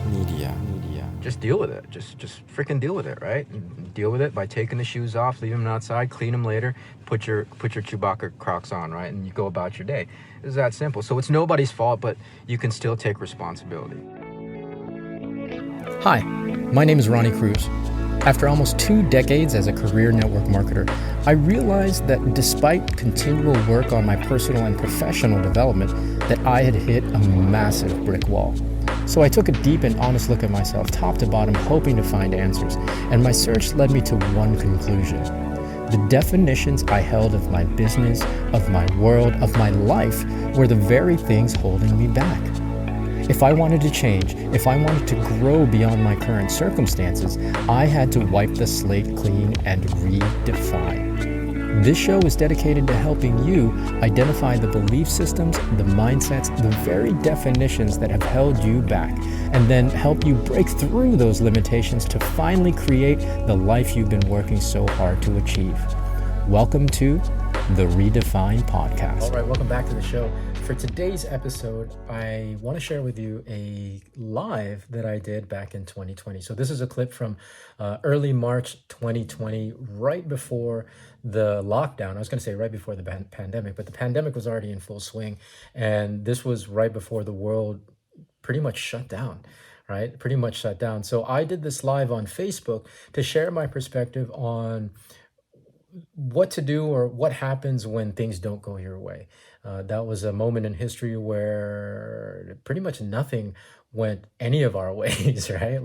Media. Just deal with it. Just freaking deal with it, right? And deal with it by taking the shoes off, leave them outside, clean them later, put your Chewbacca Crocs on, right? And you go about your day. It's that simple. So it's nobody's fault, but you can still take responsibility. Hi, my name is Ronnie Cruz. After almost 2 decades as a career network marketer, I realized that despite continual work on my personal and professional development, that I had hit a massive brick wall. So I took a deep and honest look at myself, top to bottom, hoping to find answers, and my search led me to one conclusion. The definitions I held of my business, of my world, of my life were the very things holding me back. If I wanted to change, if I wanted to grow beyond my current circumstances, I had to wipe the slate clean and redefine. This show is dedicated to helping you identify the belief systems, the mindsets, the very definitions that have held you back, and then help you break through those limitations to finally create the life you've been working so hard to achieve. Welcome to the Redefine Podcast. All right, welcome back to the show. For today's episode, I want to share with you a live that I did back in 2020. So this is a clip from early March 2020, right before the lockdown. I was going to say right before the pandemic, but the pandemic was already in full swing. And this was right before the world pretty much shut down, right? Pretty much shut down. So I did this live on Facebook to share my perspective on what to do or what happens when things don't go your way. That was a moment in history where pretty much nothing went any of our ways, right?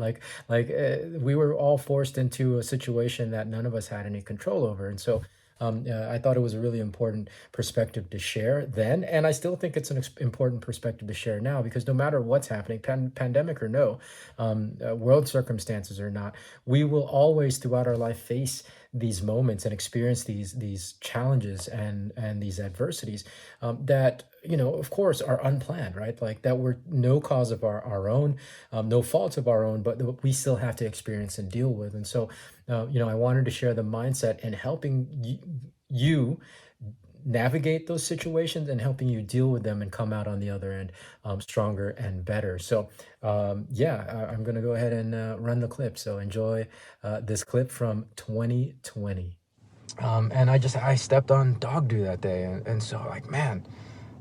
We were all forced into a situation that none of us had any control over. And so I thought it was a really important perspective to share then, and I still think it's an important perspective to share now, because no matter what's happening, pandemic or no, world circumstances or not, we will always throughout our life face these moments and experience these challenges and these adversities that, you know, of course, are unplanned, right? Like that were no cause of our own, no fault of our own, but we still have to experience and deal with. And so, I wanted to share the mindset in helping you navigate those situations and helping you deal with them and come out on the other end stronger and better. So I'm going to go ahead and run the clip. So enjoy this clip from 2020. And I stepped on dog do that day. And so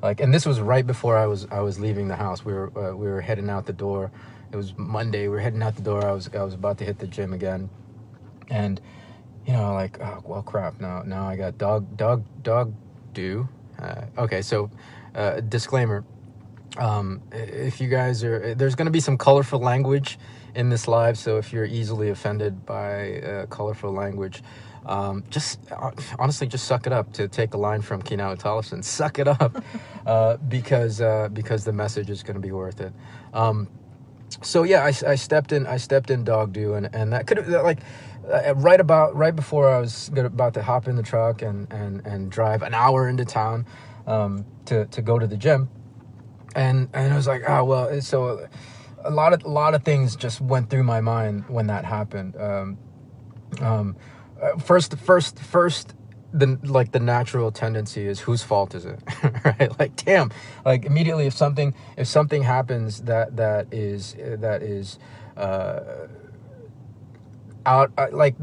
and this was right before I was leaving the house. We were heading out the door. It was Monday. We were heading out the door. I was about to hit the gym again. And, oh, well, crap. Now I got dog do. Okay, so disclaimer. If you guys there's going to be some colorful language in this live. So if you're easily offended by colorful language, just suck it up, to take a line from Keenan Tollefson. Suck it up, because the message is going to be worth it. I stepped in dog do, and that could have right before I was about to hop in the truck and drive an hour into town to go to the gym, and I was like, oh well. So a lot of things just went through my mind when that happened. First, the natural tendency is, whose fault is it? Right? Like, damn, like immediately if something happens that is out, like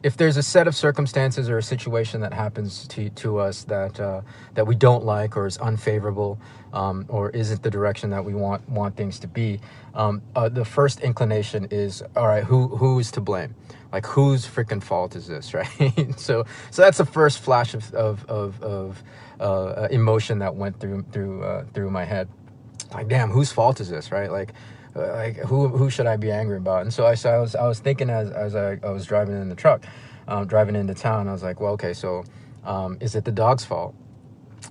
if there's a set of circumstances or a situation that happens to us that we don't like, or is unfavorable, or isn't the direction that we want things to be, the first inclination is, all right, who's to blame? Like, whose freaking fault is this, right? So that's the first flash of emotion that went through my head. Like, damn, whose fault is this, right? Like who should I be angry about? And so I was thinking as I was driving in the truck, driving into town. I was like, well, okay, so is it the dog's fault?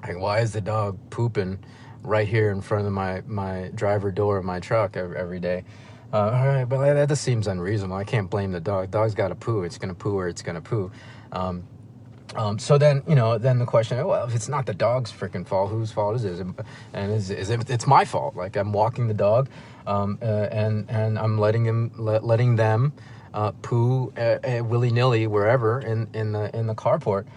Like, why is the dog pooping right here in front of my driver door of my truck every day? All right, but that just seems unreasonable. I can't blame the dog. Dog's got to poo. It's gonna poo where it's gonna poo. So then the question, well, if it's not the dog's freaking fault, whose fault is it? And it's my fault. Like, I'm walking the dog, and I'm letting them poo willy-nilly wherever in the carport.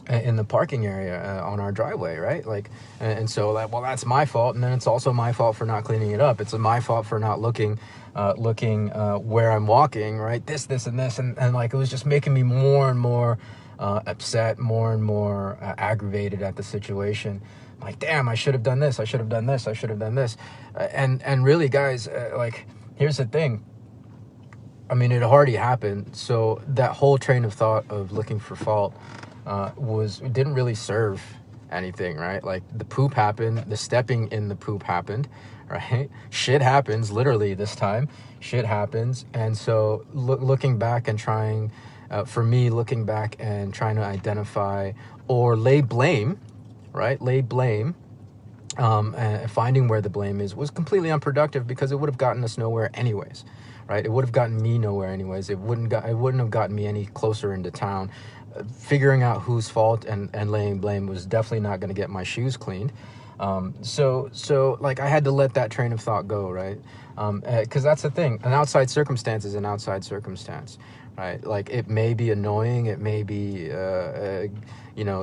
in the parking area on our driveway, right? Like, and so that, well, that's my fault, and then it's also my fault for not cleaning it up. It's my fault for not looking where I'm walking, right? This, and this, and like it was just making me more and more upset, more and more aggravated at the situation. Like, damn, I should have done this. I should have done this. I should have done this. And really, guys, like, here's the thing. I mean, it already happened. So that whole train of thought of looking for fault didn't really serve anything, right? Like, the poop happened, the stepping in the poop happened, right? Shit happens, literally this time. Shit happens. And so looking back and trying, for me, looking back and trying to identify or lay blame, right? Lay blame, and finding where the blame is was completely unproductive, because it would have gotten us nowhere anyways, right? It would have gotten me nowhere anyways. It wouldn't have gotten me any closer into town. Figuring out whose fault and laying blame was definitely not going to get my shoes cleaned. So like, I had to let that train of thought go, right? Because that's the thing. An outside circumstance is an outside circumstance, right? Like, it may be annoying. It may be,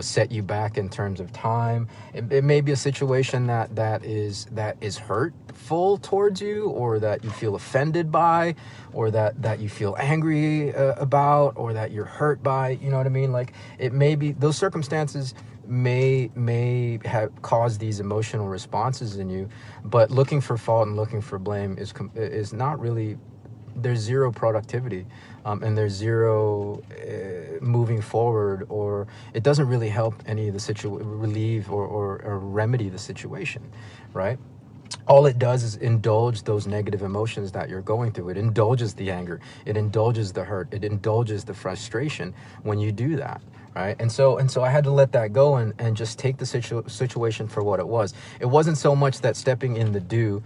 set you back in terms of time. It may be a situation that is hurtful towards you, or that you feel offended by, or that you feel angry about, or that you're hurt by. You know what I mean? Like, it may be those circumstances may have caused these emotional responses in you, but looking for fault and looking for blame is not really. There's zero productivity, and there's zero moving forward, or it doesn't really help any of the relieve or remedy the situation, right? All it does is indulge those negative emotions that you're going through. It indulges the anger, it indulges the hurt, it indulges the frustration when you do that, right? And so I had to let that go and just take the situation for what it was. It wasn't so much that stepping in the dew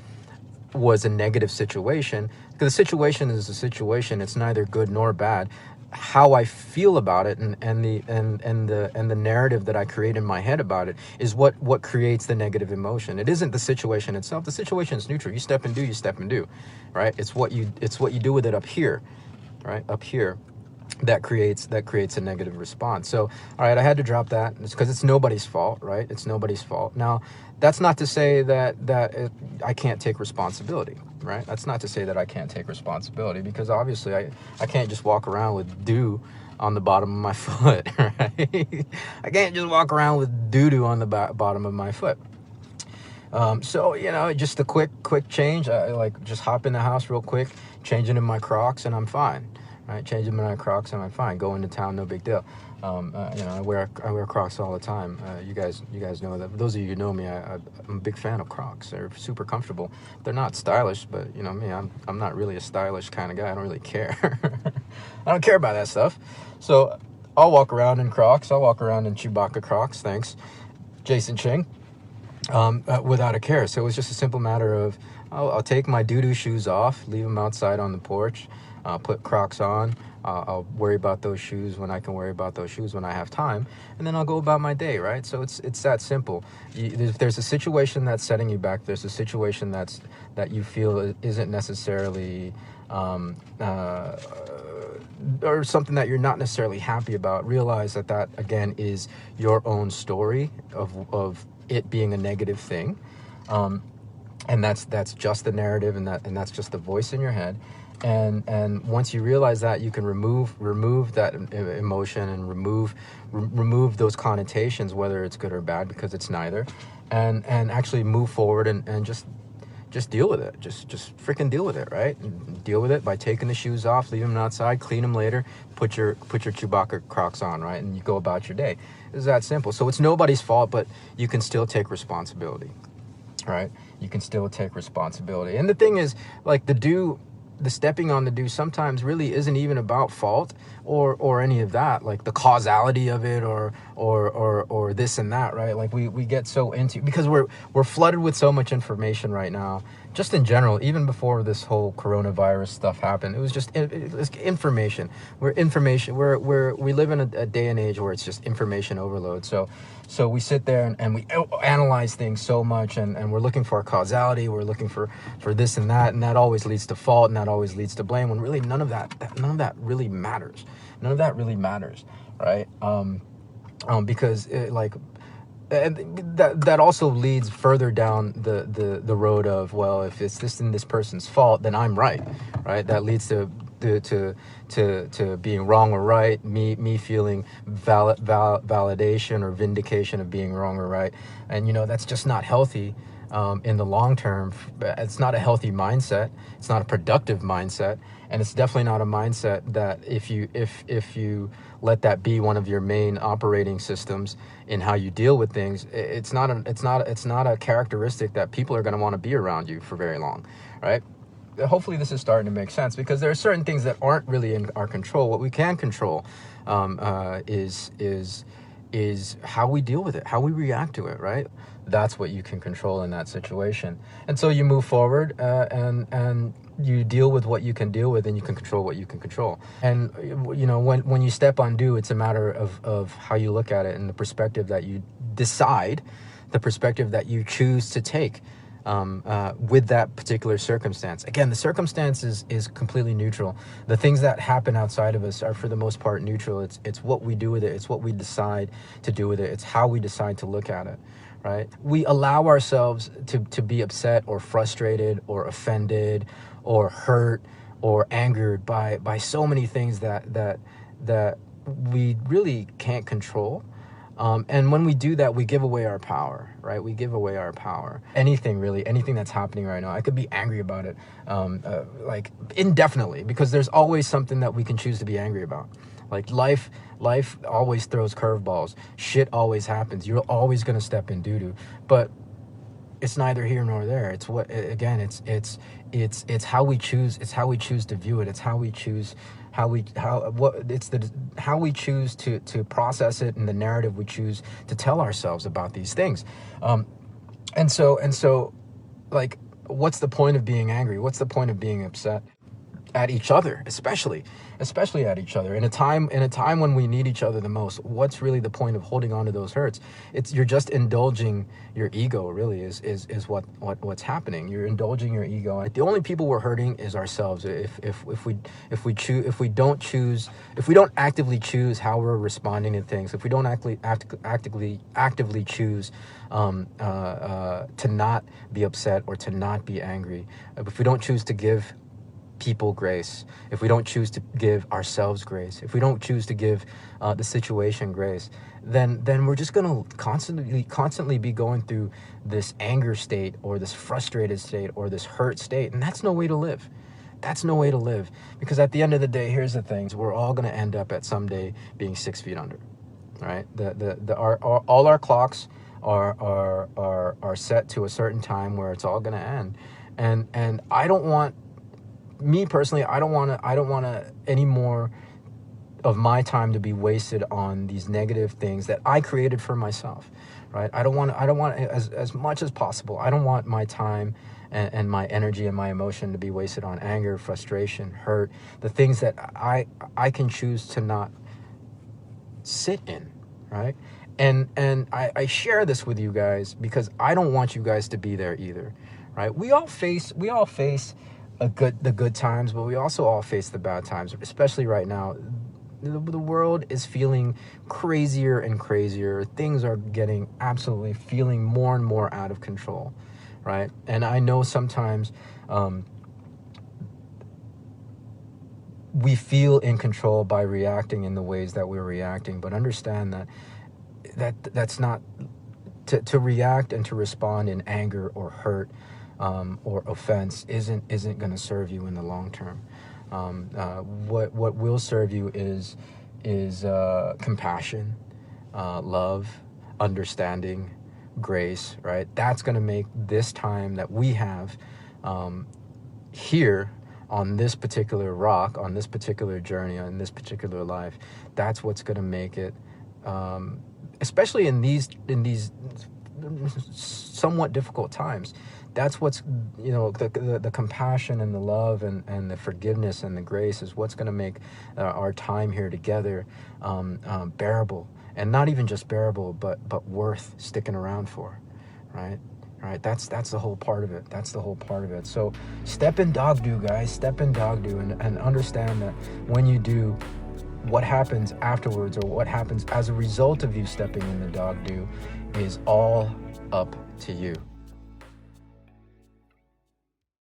was a negative situation, because the situation is a situation. It's neither good nor bad. How I feel about it and the narrative that I create in my head about it is what creates the negative emotion. It isn't the situation itself. The situation is neutral. You step and do, right? It's what you do with it up here, right? Up here, that creates a negative response. So, all right, I had to drop that. It's because it's nobody's fault, right? It's nobody's fault. Now, that's not to say that I can't take responsibility, right? That's not to say that I can't take responsibility, because obviously I can't just walk around with dew on the bottom of my foot, right? I can't just walk around with doo-doo on the bottom of my foot. So, just a quick change. I like just hop in the house real quick, change into my Crocs, and I'm fine. Right, change them in my Crocs and I'm fine. Go into town, no big deal. I wear Crocs all the time. You guys know that. For those of you who know me, I'm a big fan of Crocs. They're super comfortable. They're not stylish, but you know me, I'm not really a stylish kind of guy. I don't really care. I don't care about that stuff. So I'll walk around in Crocs. I'll walk around in Chewbacca Crocs. Thanks, Jason Ching. Without a care. So it was just a simple matter of I'll take my doo-doo shoes off, leave them outside on the porch. Put Crocs on. I'll worry about those shoes when I can worry about those shoes when I have time, and then I'll go about my day, right? So it's that simple. There's a situation that's setting you back. There's a situation that you feel isn't necessarily or something that you're not necessarily happy about. Realize that again is your own story of it being a negative thing, and that's just the narrative, and that's just the voice in your head. And once you realize that, you can remove that emotion and remove those connotations, whether it's good or bad, because it's neither, and actually move forward and just deal with it. Just freaking deal with it, right? And deal with it by taking the shoes off, leave them outside, clean them later, put your Chewbacca Crocs on, right? And you go about your day. It's that simple. So it's nobody's fault, but you can still take responsibility, right? You can still take responsibility. And the thing is, like, the stepping on the dew sometimes really isn't even about fault or any of that, like the causality of it or this and that, right? Like we get so into, because we're flooded with so much information right now, just in general. Even before this whole coronavirus stuff happened, it was just it's information. We live in a day and age where it's just information overload. So we sit there and we analyze things so much, and we're looking for causality, we're looking for this and that always leads to fault, and that always leads to blame, when really none of that really matters. None of that really matters, right? because and that also leads further down the road of, well, if it's this person's fault, then I'm right. That leads to being wrong or right, me feeling validation or vindication of being wrong or right. And that's just not healthy in the long term. It's not a healthy mindset. It's not a productive mindset, and it's definitely not a mindset that if you let that be one of your main operating systems in how you deal with things, it's not a characteristic that people are going to want to be around you for very long, right? Hopefully this is starting to make sense, because there are certain things that aren't really in our control. What we can control is how we deal with it, how we react to it, right? That's what you can control in that situation. And so you move forward and you deal with what you can deal with, and you can control what you can control. And when you step undue, it's a matter of how you look at it and the perspective that you decide, the perspective that you choose to take with that particular circumstance. Again, the circumstance is completely neutral. The things that happen outside of us are, for the most part, neutral. It's what we do with it. It's what we decide to do with it. It's how we decide to look at it, right? We allow ourselves to be upset or frustrated or offended or hurt or angered by so many things that we really can't control. And when we do that, we give away our power, right? We give away our power. Anything that's happening right now, I could be angry about it, like indefinitely, because there's always something that we can choose to be angry about. Like life always throws curveballs. Shit always happens. You're always going to step in doo-doo. But it's neither here nor there. It's how we choose. It's how we choose to view it. It's how we choose how we choose to process it, and the narrative we choose to tell ourselves about these things. And so like, what's the point of being angry? What's the point of being upset at each other, especially at each other in a time when we need each other the most? What's really the point of holding on to those hurts? You're just indulging your ego, really, is what's happening. You're indulging your ego. The only people we're hurting is ourselves. If we don't actively choose how we're responding to things, if we don't actively choose to not be upset or to not be angry, if we don't choose to give people grace, if we don't choose to give ourselves grace, if we don't choose to give the situation grace, then we're just going to constantly be going through this anger state, or this frustrated state, or this hurt state, and that's no way to live. That's no way to live, because at the end of the day, here's the thing: we're all going to end up at some day being 6 feet under, right? All our clocks are set to a certain time where it's all going to end, and I don't want. Me personally, I don't want to any more of my time to be wasted on these negative things that I created for myself, right? I don't want as much as possible. I don't want my time and my energy and my emotion to be wasted on anger, frustration, hurt, the things that I can choose to not sit in, right? And I share this with you guys because I don't want you guys to be there either, right? We all face the good times, but we also all face the bad times, especially right now. The world is feeling crazier and crazier. Things are feeling more and more out of control, right? And I know sometimes we feel in control by reacting in the ways that we're reacting, but understand that's not to react and to respond in anger or hurt or offense isn't going to serve you in the long term. What will serve you is compassion, love, understanding, grace, right? That's going to make this time that we have here on this particular rock, on this particular journey, on this particular life, that's what's going to make it, especially in these somewhat difficult times. That's what's, the compassion and the love and the forgiveness and the grace is what's going to make our time here together bearable, and not even just bearable, but worth sticking around for, right? Right. That's the whole part of it. That's the whole part of it. So step in dog do, guys. Step in dog do, and understand that when you do, what happens afterwards, or what happens as a result of you stepping in the dog do, is all up to you.